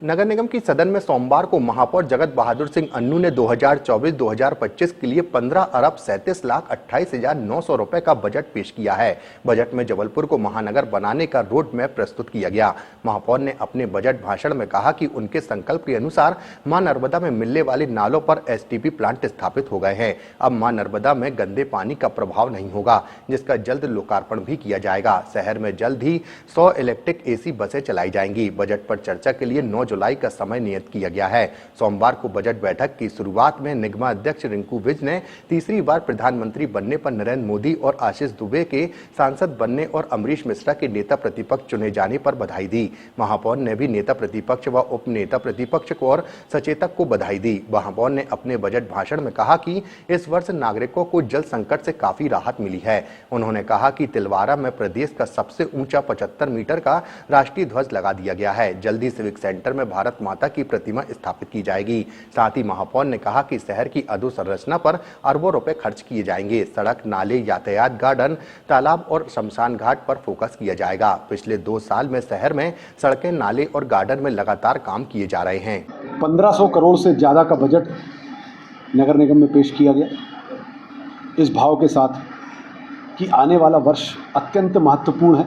नगर निगम की सदन में सोमवार को महापौर जगत बहादुर सिंह अन्नू ने 2024-2025 के लिए 15,37,28,900 रुपए का बजट पेश किया है। बजट में जबलपुर को महानगर बनाने का रोड मैप प्रस्तुत किया गया। महापौर ने अपने बजट भाषण में कहा कि उनके संकल्प के अनुसार मां नर्मदा में मिलने वाले नालों पर एसटीपी प्लांट स्थापित हो गए हैं। अब मां नर्मदा में गंदे पानी का प्रभाव नहीं होगा, जिसका जल्द लोकार्पण भी किया जाएगा। शहर में जल्द ही 100 इलेक्ट्रिक एसी बसें चलाई जाएंगी। बजट पर चर्चा के लिए 9 जुलाई का समय नियत किया गया है। सोमवार को बजट बैठक की शुरुआत में निगमा अध्यक्ष रिंकू विज ने तीसरी बार प्रधानमंत्री बनने पर नरेंद्र मोदी और आशीष दुबे के सांसद बनने और अमरीश मिश्रा के नेता प्रतिपक्ष चुने जाने पर बधाई दी। महापौर ने भी नेता प्रतिपक्ष व उप नेता प्रतिपक्ष को और सचेतक को बधाई दी। महापौर ने अपने बजट भाषण में कहा कि इस वर्ष नागरिकों को जल संकट से काफी राहत मिली है। उन्होंने कहा कि तिलवारा में प्रदेश का सबसे ऊंचा 75 मीटर का राष्ट्रीय ध्वज लगा दिया गया है। जल्दी सिविक सेंटर में भारत माता की प्रतिमा स्थापित की जाएगी। साथ ही महापौर ने कहा कि शहर की अधोसंरचना पर अरबों रुपए खर्च किए जाएंगे। सड़क, नाले, यातायात, गार्डन, तालाब और शमशान घाट पर फोकस किया जाएगा। पिछले 2 साल में शहर में सड़कें, नाले और गार्डन में लगातार काम किए जा रहे हैं। 1500 करोड़ से ज़्यादा का बजट नगर निगम में पेश किया गया, इस भाव के साथ कि आने वाला वर्ष अत्यंत महत्वपूर्ण है।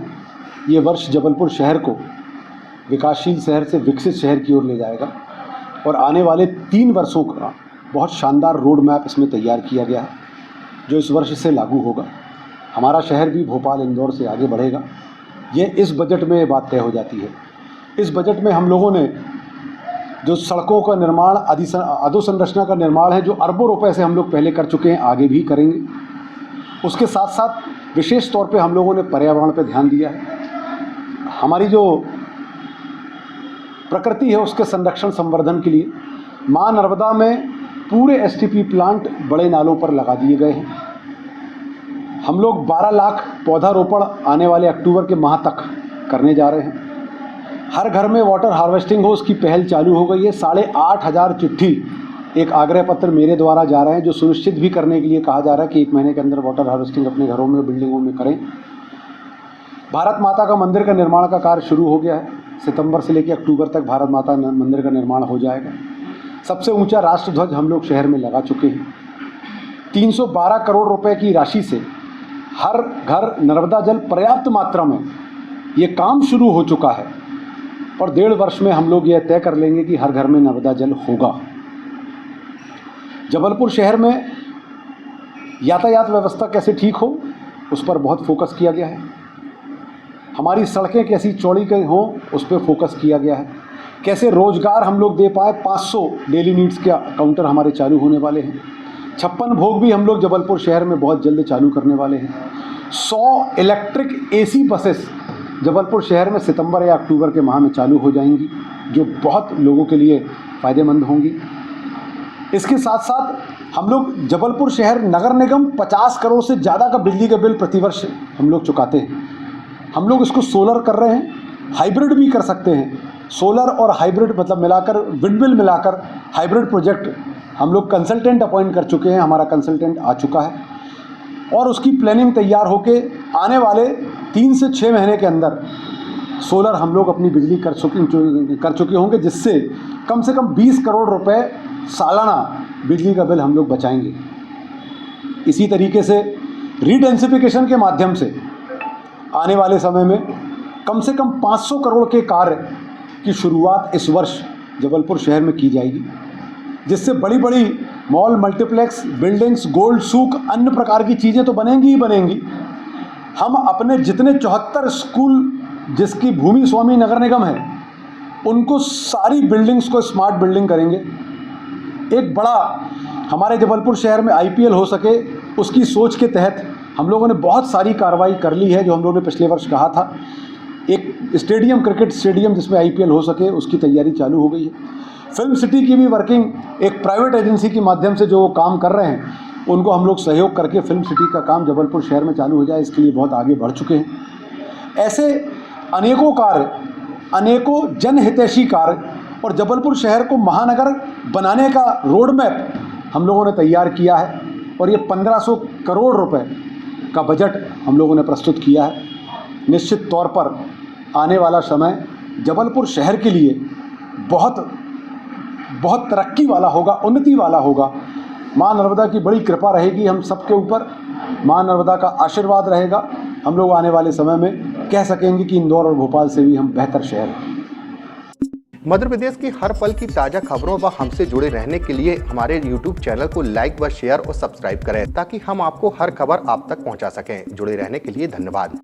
ये वर्ष जबलपुर शहर को विकासशील शहर से विकसित शहर की ओर ले जाएगा और आने वाले 3 वर्षों का बहुत शानदार रोड मैप इसमें तैयार किया गया है, जो इस वर्ष से लागू होगा। हमारा शहर भी भोपाल, इंदौर से आगे बढ़ेगा। ये इस बजट में बात तय हो जाती है। इस बजट में हम लोगों ने जो सड़कों का निर्माण, अधोसंरचना का निर्माण है, जो अरबों रुपए से हम लोग पहले कर चुके हैं, आगे भी करेंगे। उसके साथ साथ विशेष तौर पे हम लोगों ने पर्यावरण पे ध्यान दिया है। हमारी जो प्रकृति है उसके संरक्षण संवर्धन के लिए मां नर्मदा में पूरे एसटीपी प्लांट बड़े नालों पर लगा दिए गए हैं। हम लोग 12 लाख पौधारोपण आने वाले अक्टूबर के माह तक करने जा रहे हैं। हर घर में वाटर हार्वेस्टिंग हो, उसकी पहल चालू हो गई है। 8,500 चिट्ठी, एक आग्रह पत्र मेरे द्वारा जा रहे हैं, जो सुनिश्चित भी करने के लिए कहा जा रहा है कि 1 महीने के अंदर वाटर हार्वेस्टिंग अपने घरों में, बिल्डिंगों में करें। भारत माता का मंदिर का निर्माण का कार्य शुरू हो गया है। सितंबर से लेकर अक्टूबर तक भारत माता मंदिर का निर्माण हो जाएगा। सबसे ऊंचा राष्ट्र ध्वज हम लोग शहर में लगा चुके हैं। 312 करोड़ रुपए की राशि से हर घर नर्मदा जल पर्याप्त मात्रा में ये काम शुरू हो चुका है और 1.5 वर्ष में हम लोग ये तय कर लेंगे कि हर घर में नर्मदा जल होगा। जबलपुर शहर में यातायात व्यवस्था कैसे ठीक हो, उस पर बहुत फोकस किया गया है। हमारी सड़कें कैसी चौड़ी हों, उस पर फोकस किया गया है। कैसे रोजगार हम लोग दे पाए, 500 डेली नीड्स के काउंटर हमारे चालू होने वाले हैं। 56 भोग भी हम लोग जबलपुर शहर में बहुत जल्द चालू करने वाले हैं। 100 इलेक्ट्रिक एसी बसेस जबलपुर शहर में सितंबर या अक्टूबर के माह में चालू हो जाएंगी, जो बहुत लोगों के लिए फ़ायदेमंद होंगी। इसके साथ साथ हम लोग जबलपुर शहर नगर निगम 50 करोड़ से ज़्यादा का बिजली का बिल प्रतिवर्ष हम लोग चुकाते हैं। हम लोग इसको सोलर कर रहे हैं, हाइब्रिड भी कर सकते हैं। सोलर और हाइब्रिड मतलब मिलाकर, विंडमिल मिलाकर हाइब्रिड प्रोजेक्ट हम लोग कंसल्टेंट अपॉइंट कर चुके हैं। हमारा कंसल्टेंट आ चुका है और उसकी प्लानिंग तैयार होके आने वाले 3 से 6 महीने के अंदर सोलर हम लोग अपनी बिजली कर चुके होंगे, जिससे कम से कम 20 करोड़ रुपए सालाना बिजली का बिल हम लोग बचाएंगे। इसी तरीके से रीडेंसिफिकेशन के माध्यम से आने वाले समय में कम से कम 500 करोड़ के कार्य की शुरुआत इस वर्ष जबलपुर शहर में की जाएगी, जिससे बड़ी बड़ी मॉल, मल्टीप्लेक्स, बिल्डिंग्स, गोल्ड सूक, अन्य प्रकार की चीज़ें तो बनेंगी ही बनेंगी। हम अपने जितने 74 स्कूल जिसकी भूमि स्वामी नगर निगम है, उनको सारी बिल्डिंग्स को स्मार्ट बिल्डिंग करेंगे। एक बड़ा हमारे जबलपुर शहर में आईपीएल हो सके, उसकी सोच के तहत हम लोगों ने बहुत सारी कार्रवाई कर ली है। जो हम लोगों ने पिछले वर्ष कहा था, एक स्टेडियम, क्रिकेट स्टेडियम जिसमें आईपीएल हो सके, उसकी तैयारी चालू हो गई है। फिल्म सिटी की भी वर्किंग एक प्राइवेट एजेंसी के माध्यम से जो काम कर रहे हैं, उनको हम लोग सहयोग करके फिल्म सिटी का काम जबलपुर शहर में चालू हो जाए, इसके लिए बहुत आगे बढ़ चुके हैं। ऐसे अनेकों कार्य, अनेकों जनहितैषी कार्य और जबलपुर शहर को महानगर बनाने का रोड मैप हम लोगों ने तैयार किया है और ये 1500 करोड़ रुपए का बजट हम लोगों ने प्रस्तुत किया है। निश्चित तौर पर आने वाला समय जबलपुर शहर के लिए बहुत बहुत तरक्की वाला होगा, उन्नति वाला होगा। माँ नर्मदा की बड़ी कृपा रहेगी हम सबके ऊपर, माँ नर्मदा का आशीर्वाद रहेगा। हम लोग आने वाले समय में कह सकेंगे कि इंदौर और भोपाल से भी हम बेहतर शहर हैं। मध्य प्रदेश की हर पल की ताजा खबरों व हमसे जुड़े रहने के लिए हमारे YouTube चैनल को लाइक व शेयर और सब्सक्राइब करें ताकि हम आपको हर खबर आप तक पहुंचा सकें। जुड़े रहने के लिए धन्यवाद।